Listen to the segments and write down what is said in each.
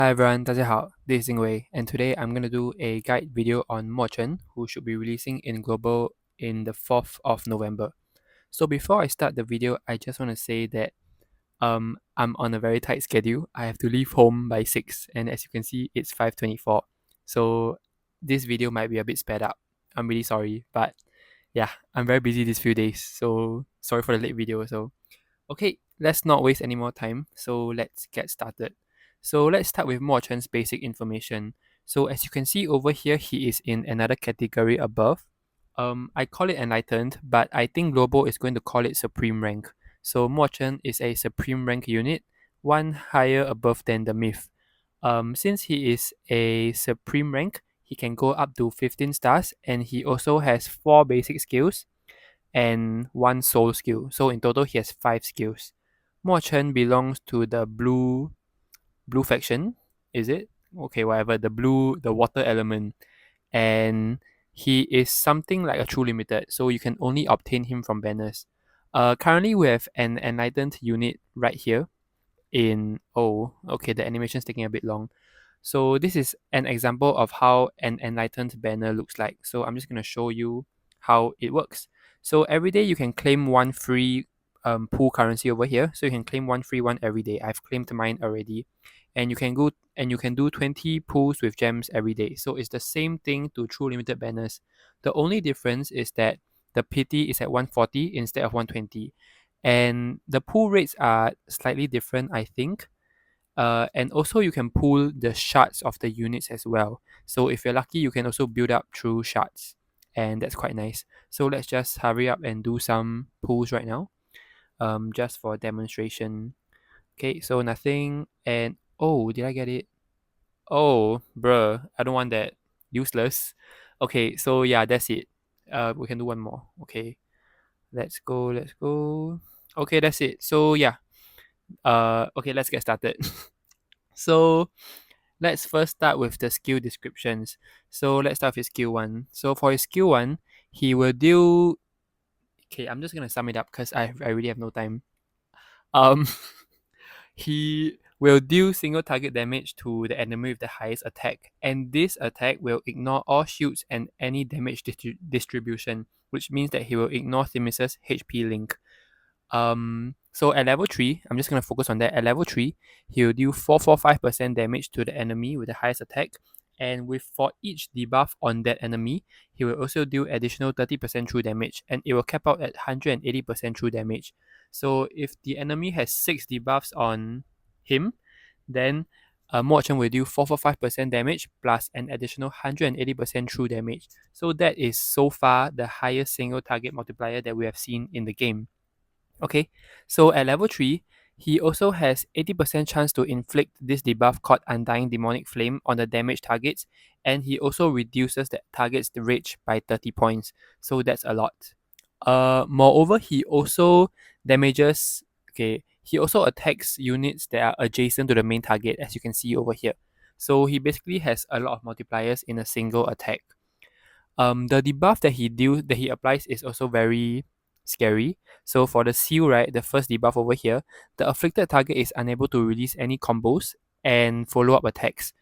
Hi everyone, 大家好, this is Wei, and today I'm going to do a guide video on Chen, who should be releasing in global in the 4th of November. So before I start the video, I just want to say that I'm on a very tight schedule. I have to leave home by 6, and as you can see, it's 5:24. So this video might be a bit sped up. I'm really sorry, but yeah, I'm very busy these few days, so sorry for the late video. Okay, let's not waste any more time. So let's get started. So let's start with Mo Chen's basic information. So as you can see over here, he is in another category above. I call it enlightened, but I think global is going to call it supreme rank. So Mo Chen is a supreme rank unit, one higher above than the myth. Since he is a supreme rank, he can go up to 15 stars, and he also has 4 basic skills and 1 soul skill. So in total, he has 5 skills. Mo Chen belongs to the blue faction, is it? Okay, whatever. The water element, and he is something like a true limited, so you can only obtain him from banners. Currently we have an enlightened unit right here. Okay, the animation is taking a bit long. So this is an example of how an enlightened banner looks like. So I'm just going to show you how it works. So every day you can claim 1 free pool currency over here. So you can claim 1 free one every day. I've claimed mine already. And you can do 20 pools with gems every day. So it's the same thing to true limited banners. The only difference is that the pity is at 140 instead of 120. And the pool rates are slightly different, I think. And also you can pull the shards of the units as well. So if you're lucky, you can also build up through shards, and that's quite nice. So let's just hurry up and do some pulls right now. Just for demonstration. Okay, so nothing, and oh, did I get it? Oh, bruh, I don't want that. Useless. Okay, so yeah, that's it. We can do one more. Okay, let's go. Let's go. Okay, that's it. So yeah. Okay, let's get started. So let's first start with the skill descriptions. So let's start with skill 1. So for his skill 1, he will deal. Okay, I'm just gonna sum it up because I really have no time. Um, he will deal single target damage to the enemy with the highest attack, and this attack will ignore all shields and any damage distribution, which means that he will ignore Themis' HP link. So at level 3, I'm just gonna focus on that. At level 3, he'll deal 445% damage to the enemy with the highest attack. And with for each debuff on that enemy, he will also deal additional 30% true damage, and it will cap out at 180% true damage. So if the enemy has 6 debuffs on him, then Mo Chen will deal 445% damage plus an additional 180% true damage. So that is so far the highest single target multiplier that we have seen in the game. Okay, so at level 3, he also has 80% chance to inflict this debuff called Undying Demonic Flame on the damaged targets, and he also reduces the target's rage by 30 points, so that's a lot. Moreover, he also damages, okay, he also attacks units that are adjacent to the main target, as you can see over here. So he basically has a lot of multipliers in a single attack. The debuff that he applies is also very scary. So for the seal, right, the first debuff over here, the afflicted target is unable to release any combos and follow up attacks.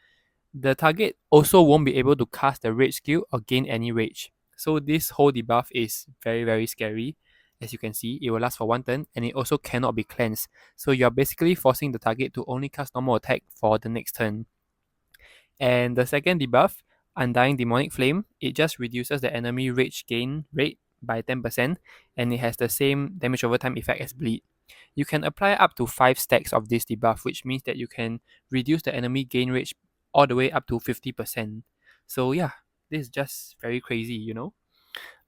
The target also won't be able to cast the rage skill or gain any rage. So this whole debuff is very, very scary. As you can see, it will last for 1 turn, and it also cannot be cleansed. So you're basically forcing the target to only cast normal attack for the next turn. And the second debuff, Undying Demonic Flame, it just reduces the enemy rage gain rate by 10%, and it has the same damage over time effect as Bleed. You can apply up to 5 stacks of this debuff, which means that you can reduce the enemy gain rage all the way up to 50%. So yeah, this is just very crazy, you know?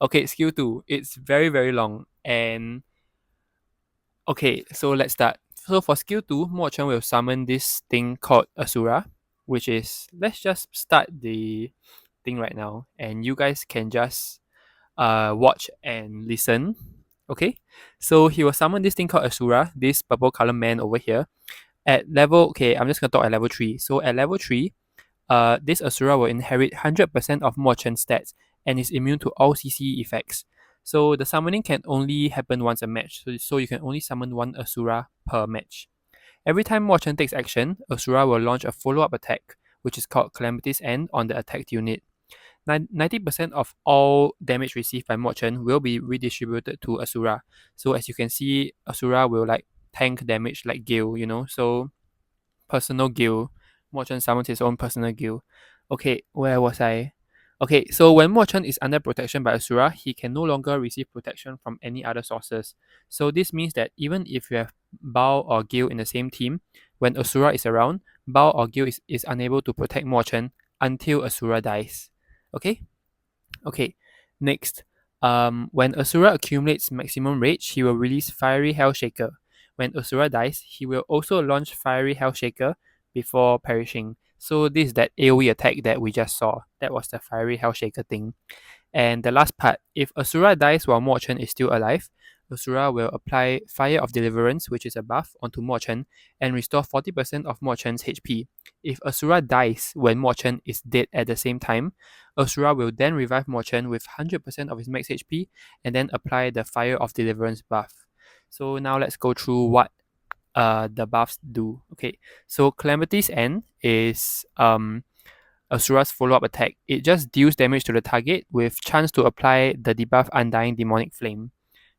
Okay, skill 2. It's very, very long, and okay, so let's start. So for skill 2, Mo Chen will summon this thing called Asura, which is, let's just start the thing right now, and you guys can just watch and listen. Okay, so he will summon this thing called Asura, this purple color man over here. At level, okay, I'm just gonna talk at level 3. So at level 3, this Asura will inherit 100% of Mo Chen's stats and is immune to all CC effects. So the summoning can only happen once a match, so you can only summon 1 Asura per match. Every time Mo Chen takes action, Asura will launch a follow-up attack, which is called Calamity's End on the attacked unit. 90% of all damage received by Mo Chen will be redistributed to Asura. So as you can see, Asura will like tank damage like Gale, so personal Gale. Mo Chen summons his own personal Gale. Okay, where was I? Okay, so when Mo Chen is under protection by Asura, he can no longer receive protection from any other sources. So this means that even if you have Bao or Gale in the same team, when Asura is around, Bao or Gale is unable to protect Mo Chen until Asura dies. Okay? Okay, next. When Asura accumulates maximum rage, he will release Fiery Hellshaker. When Asura dies, he will also launch Fiery Hellshaker before perishing. So this is that AoE attack that we just saw. That was the Fiery Hellshaker thing. And the last part, if Asura dies while Mo Chen is still alive, Asura will apply Fire of Deliverance, which is a buff, onto Mo Chen and restore 40% of Mo Chen's HP. If Asura dies when Mo Chen is dead at the same time, Asura will then revive Mo Chen with 100% of his max HP and then apply the Fire of Deliverance buff. So now let's go through what the buffs do. Okay, so Calamity's End is Asura's follow-up attack. It just deals damage to the target with chance to apply the debuff Undying Demonic Flame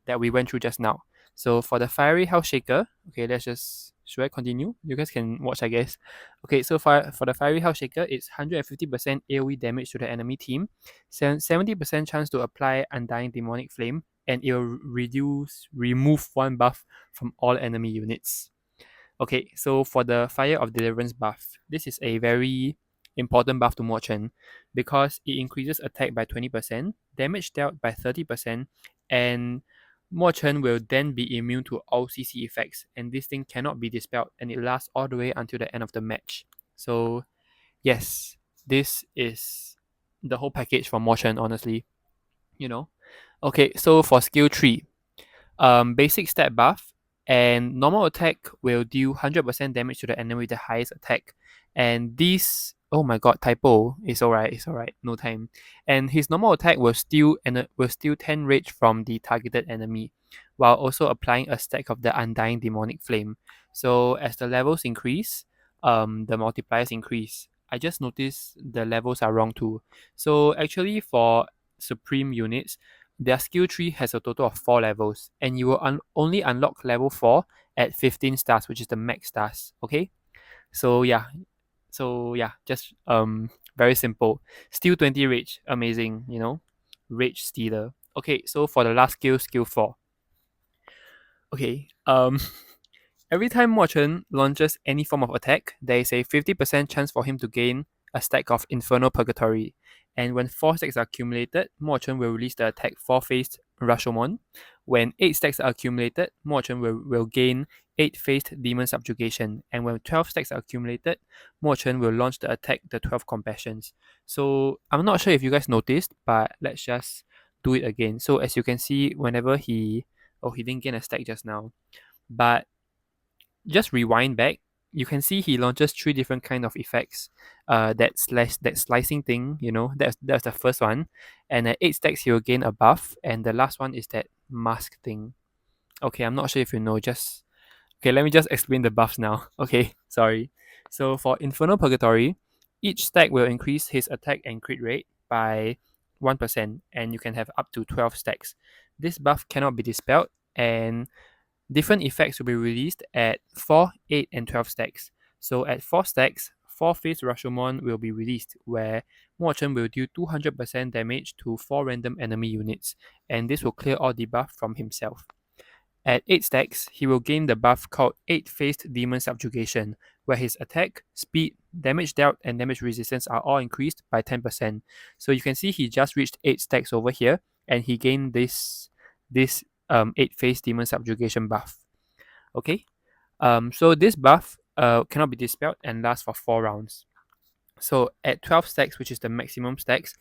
that we went through just now. So for the Fiery Hellshaker, okay, should I continue? You guys can watch, I guess. Okay, so for the Fiery Hellshaker, it's 150% AoE damage to the enemy team, 70% chance to apply Undying Demonic Flame, and it will remove one buff from all enemy units. Okay, so for the Fire of Deliverance buff, this is a very important buff to Mo Chen because it increases attack by 20%, damage dealt by 30%, and Mo Chen will then be immune to all CC effects, and this thing cannot be dispelled, and it lasts all the way until the end of the match. So, yes, this is the whole package for Mo Chen, honestly. Okay, so for skill 3, basic stat buff, and normal attack will deal 100% damage to the enemy with the highest attack. And this, oh my god, typo. It's alright, no time. And his normal attack will steal 10 rage from the targeted enemy, while also applying a stack of the Undying Demonic Flame. So as the levels increase, the multipliers increase. I just noticed the levels are wrong too. So actually for Supreme units, their skill tree has a total of 4 levels, and you will only unlock level 4 at 15 stars, which is the max stars. Okay, so yeah, just very simple. Steal 20 rage, amazing, rage stealer. Okay, so for the last skill 4. Okay, every time Mo Chen launches any form of attack, there is a 50% chance for him to gain a stack of Infernal Purgatory. And when 4 stacks are accumulated, Mo Chen will release the attack 4-faced Rashomon. When 8 stacks are accumulated, Mo Chen will gain 8-faced Demon Subjugation. And when 12 stacks are accumulated, Mo Chen will launch the attack the 12 Compassions. So I'm not sure if you guys noticed, but let's just do it again. So as you can see, whenever he didn't gain a stack just now. But just rewind back, you can see he launches 3 different kind of effects. That slicing thing, that's the first one. And at 8 stacks, he will gain a buff. And the last one is that mask thing. Okay, I'm not sure if you know. Okay, let me just explain the buffs now. Okay, sorry. So for Infernal Purgatory, each stack will increase his attack and crit rate by 1%, and you can have up to 12 stacks. This buff cannot be dispelled, and different effects will be released at 4, 8, and 12 stacks. So at 4 stacks, 4-faced Rashomon will be released, where Mo Chen will do 200% damage to 4 random enemy units, and this will clear all debuff from himself. At 8 stacks, he will gain the buff called 8-faced Demon Subjugation, where his attack, speed, damage dealt, and damage resistance are all increased by 10%. So you can see he just reached 8 stacks over here, and he gained this 8-faced Demon Subjugation buff. Okay, so this buff cannot be dispelled and lasts for 4 rounds. So at 12 stacks, which is the maximum stacks,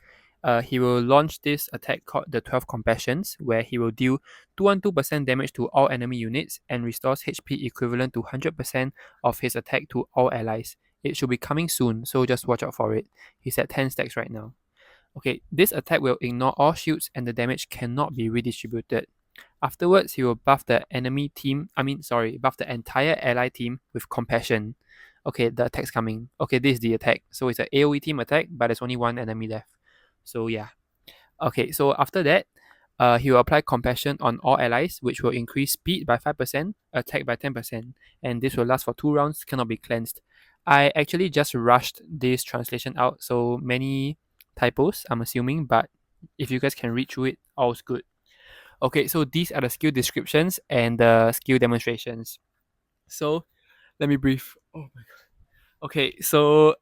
he will launch this attack called the 12 Compassions, where he will deal 212% damage to all enemy units and restores HP equivalent to 100% of his attack to all allies. It should be coming soon, so just watch out for it. He's at 10 stacks right now. Okay, this attack will ignore all shields and the damage cannot be redistributed. Afterwards, he will buff the enemy team. Buff the entire ally team with compassion. Okay, the attack's coming. Okay, this is the attack. So it's an AoE team attack, but there's only one enemy left. So yeah. Okay, so after that, he will apply compassion on all allies, which will increase speed by 5%, attack by 10%, and this will last for 2 rounds, cannot be cleansed. I actually just rushed this translation out, so many typos, I'm assuming, but if you guys can read through it, all's good. Okay, so these are the skill descriptions and the skill demonstrations. So let me breathe. Oh my god. Okay, so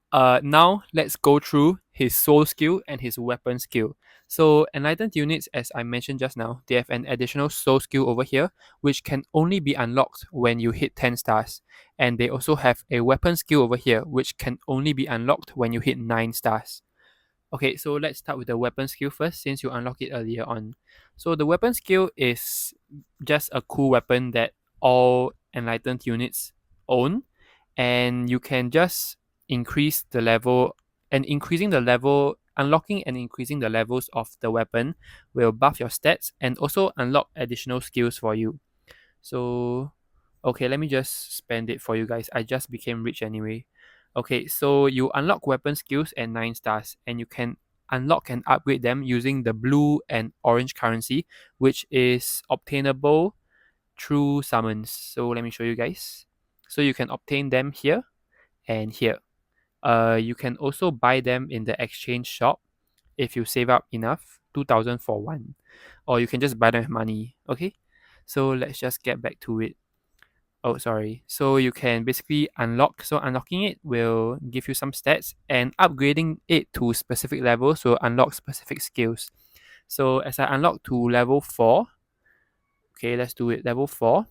now let's go through his soul skill and his weapon skill. So enlightened units, as I mentioned just now, they have an additional soul skill over here, which can only be unlocked when you hit 10 stars. And they also have a weapon skill over here, which can only be unlocked when you hit 9 stars. Okay, so let's start with the weapon skill first, since you unlock it earlier on. So the weapon skill is just a cool weapon that all enlightened units own, and you can just increase the level, and increasing the level, unlocking and increasing the levels of the weapon will buff your stats and also unlock additional skills for you. So okay, let me just spend it for you guys. I just became rich anyway. Okay, so you unlock weapon skills at 9 stars, and you can unlock and upgrade them using the blue and orange currency, which is obtainable through summons. So let me show you guys. So you can obtain them here and here. You can also buy them in the exchange shop if you save up enough, 2,000 for one. Or you can just buy them with money. Okay, so let's just get back to it. Oh, sorry. So you can basically unlock. So unlocking it will give you some stats, and upgrading it to specific levels will unlock specific skills. So as I unlock to level 4, okay, let's do it. Level 4.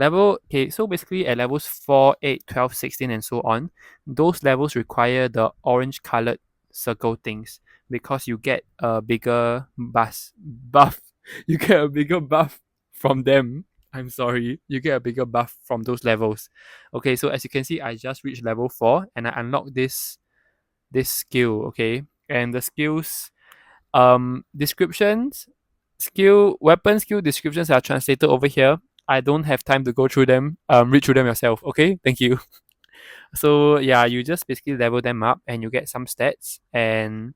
Okay, so basically at levels 4, 8, 12, 16, and so on, those levels require the orange colored circle things because you get a bigger buff. You get a bigger buff from them. I'm sorry, you get a bigger buff from those levels. Okay, so as you can see, I just reached level 4 and I unlocked this skill, okay? And the skills descriptions, weapon skill descriptions are translated over here. I don't have time to go through them. Read through them yourself, okay? Thank you. So yeah, you just basically level them up and you get some stats, and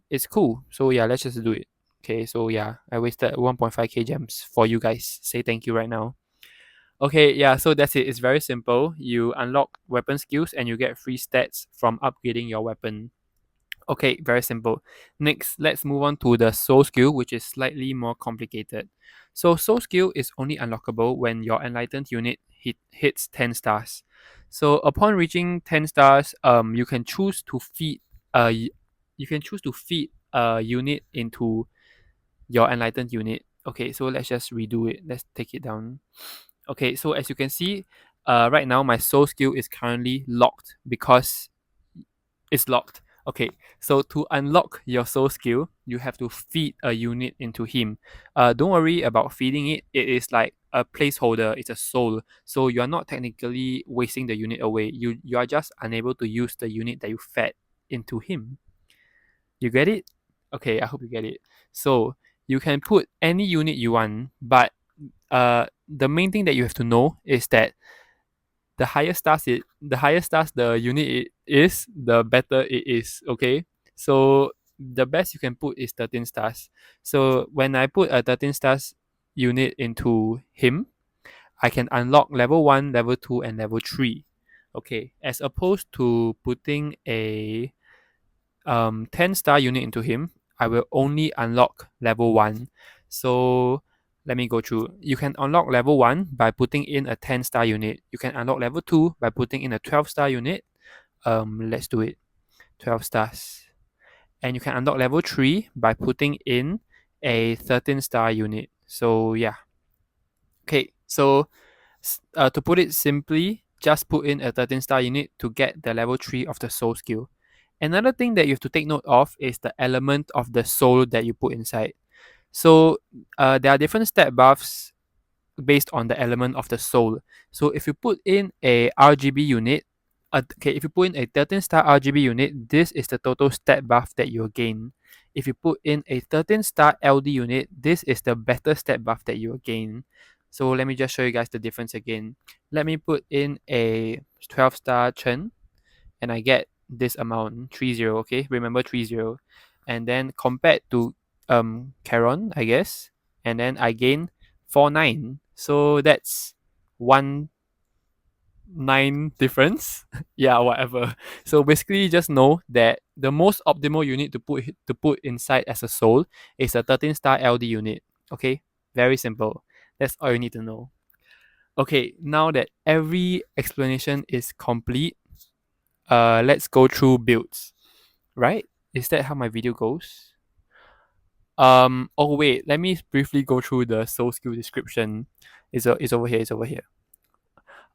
it's cool. So yeah, let's just do it. Okay, so yeah, I wasted 1.5k gems for you guys. Say thank you right now. Okay, yeah, so that's it. It's very simple. You unlock weapon skills and you get free stats from upgrading your weapon. Okay, very simple. Next, let's move on to the soul skill, which is slightly more complicated. So soul skill is only unlockable when your enlightened unit hits 10 stars. So upon reaching 10 stars, you can choose to feed a unit into your enlightened unit. Okay, so let's just redo it. Let's take it down. Okay, so as you can see, right now my soul skill is currently locked because it's locked. Okay, so to unlock your soul skill, you have to feed a unit into him. Don't worry about feeding it. It is like a placeholder. It's a soul. So you are not technically wasting the unit away. You are just unable to use the unit that you fed into him. You get it? Okay, I hope you get it. So you can put any unit you want, but the main thing that you have to know is that the higher stars the unit is, the better it is. Okay, so the best you can put is 13 stars. So when I put a 13 stars unit into him, I can unlock level 1, level 2, and level 3. Okay, as opposed to putting a 10-star unit into him, I will only unlock level 1. So let me go through. You can unlock level 1 by putting in a 10-star unit. You can unlock level 2 by putting in a 12-star unit. Let's do it. 12 stars. And you can unlock level 3 by putting in a 13-star unit. So yeah. Okay, so to put it simply, just put in a 13-star unit to get the level 3 of the soul skill. Another thing that you have to take note of is the element of the soul that you put inside. So there are different stat buffs based on the element of the soul. So if you put in a RGB unit, if you put in a 13-star RGB unit, this is the total stat buff that you'll gain. if you put in a 13-star LD unit, this is the better stat buff that you will gain. So let me just show you guys the difference again. Let me put in a 12-star chen, and I get this amount, 30, okay? Remember 30. And then compared to Charon, I guess, and then I gain 49. So that's 1-9 difference. Yeah, whatever. So basically just know that the most optimal unit to put inside as a soul is a 13-star LD unit. Okay? Very simple. That's all you need to know. Okay, now that every explanation is complete, let's go through builds. Right? Is that how my video goes? Oh wait, let me briefly go through the soul skill description. It's over here, it's over here.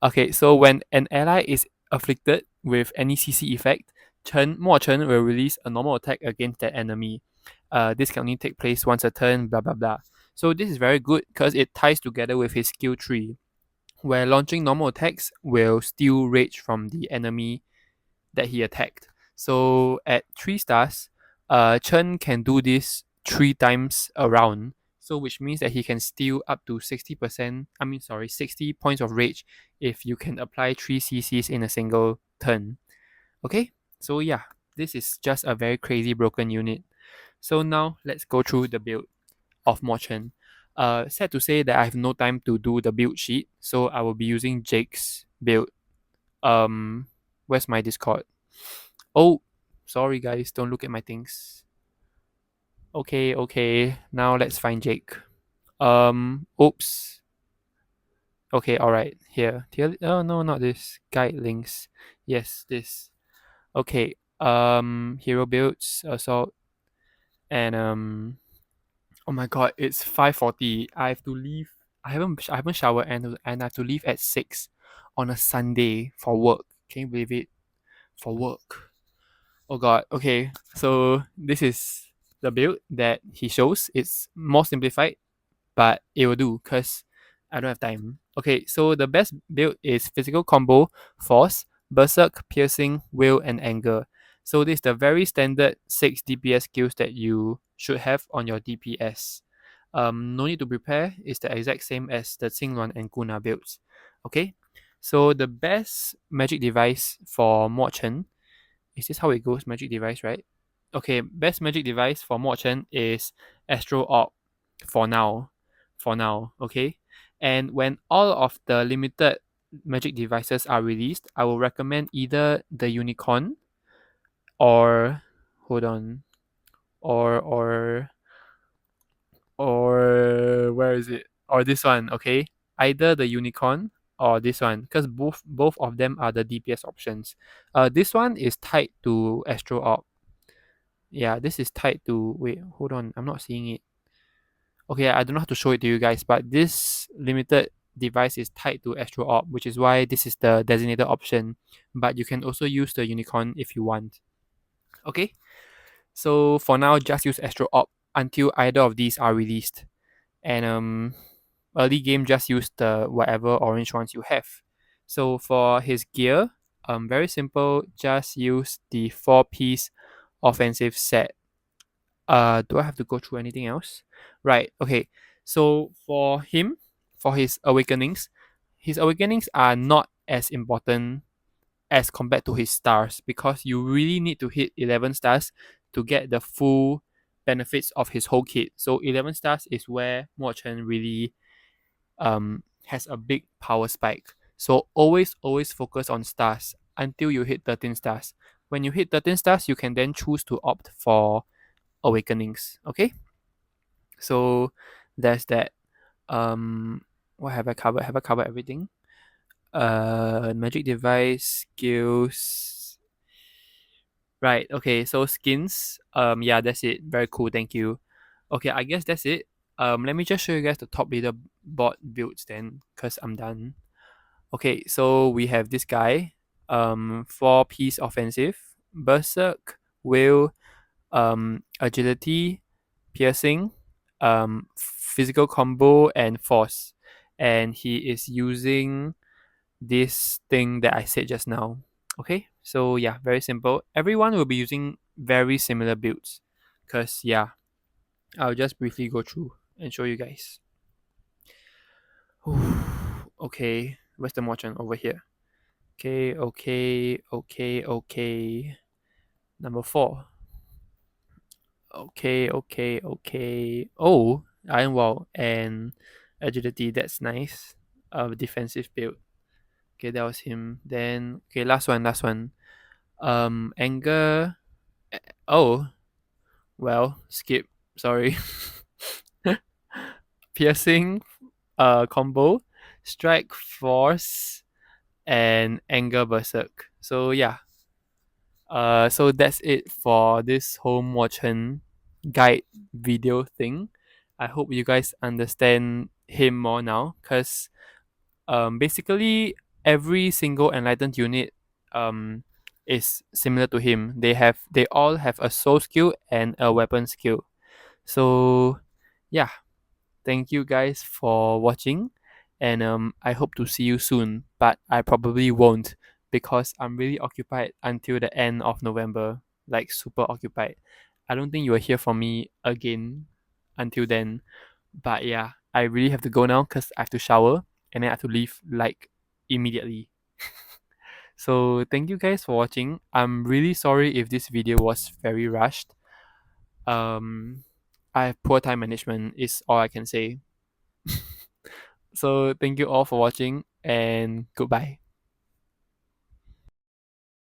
Okay, so when an ally is afflicted with any CC effect, Chen will release a normal attack against that enemy. This can only take place once a turn, blah blah blah. So this is very good because it ties together with his skill tree, where launching normal attacks will steal rage from the enemy that he attacked. So at 3 stars, Chen can do this 3 times around. So which means that he can steal up to 60%, 60 points of rage if you can apply 3 CCs in a single turn. Okay? So yeah, this is just a very crazy broken unit. So now let's go through the build of Mo Chen. Sad to say that I have no time to do the build sheet, so I will be using Jake's build. Where's my Discord? Oh, sorry guys, don't look at my things. Okay. Now let's find Jake. Oops. Okay, alright. Here. Oh no, not this. Guide links. Yes, this. Okay. Hero builds, assault, and oh my god, it's 5:40. I have to leave. I haven't showered, and I have to leave at 6 on a Sunday for work. Can you believe it? For work. Oh god. Okay. So this is the build that he shows. It's more simplified, but it will do because I don't have time. Okay, so the best build is physical combo, force, berserk, piercing, will, and anger. So this is the very standard 6 DPS skills that you should have on your DPS. No need to prepare. It's the exact same as the Xingluan and Guna builds. Okay, so the best magic device for Mo Chen, is this how it goes? Magic device, right? Okay, best magic device for Mo Chen is Astro Orb for now. For now, okay? And when all of the limited magic devices are released, I will recommend either the Unicorn or hold on. Or where is it? Or this one, okay? Either the Unicorn or this one, because both of them are the DPS options. This one is tied to Astro Orb. Yeah, this is tied to. Wait, hold on. I'm not seeing it. Okay, I don't know how to show it to you guys, but this limited device is tied to Astro Orb, which is why this is the designated option. But you can also use the Unicorn if you want. Okay, so for now, just use Astro Orb until either of these are released. And early game, just use the whatever orange ones you have. So for his gear, very simple. Just use the 4-piece offensive set. Do I have to go through anything else? Right. Okay. So for him, for his awakenings are not as important as compared to his stars, because you really need to hit 11 stars to get the full benefits of his whole kit. So 11 stars is where Mo Chen really has a big power spike. So always focus on stars until you hit 13 stars. When you hit 13 stars, you can then choose to opt for awakenings. Okay, so there's that. What have I covered? Have I covered everything? Magic device, skills. Right. Okay, so skins. Yeah, that's it. Very cool. Thank you. Okay, I guess that's it. Let me just show you guys the top leaderboard builds then, cause I'm done. Okay, so we have this guy. 4-piece offensive, berserk, will, agility, piercing, physical combo, and force. And he is using this thing that I said just now. Okay, so yeah, very simple. Everyone will be using very similar builds because yeah, I'll just briefly go through and show you guys. Okay, Western Watchon over here. Okay. Number 4. Okay. Oh, Iron Wall and agility. That's nice. Defensive build. Okay, that was him. Then okay, last one. Anger. Oh, well, skip. Sorry. Piercing. Combo. Strike Force and Anger Berserk. So yeah. So that's it for this home watching guide video thing. I hope you guys understand him more now, cause basically every single enlightened unit is similar to him. They all have a soul skill and a weapon skill. So yeah, thank you guys for watching, and I hope to see you soon, but I probably won't because I'm really occupied until the end of November, like super occupied. I don't think you will hear from me again until then. But yeah, I really have to go now because I have to shower and then I have to leave like immediately. So thank you guys for watching. I'm really sorry if this video was very rushed. Um, I have poor time management is all I can say. So thank you all for watching and goodbye.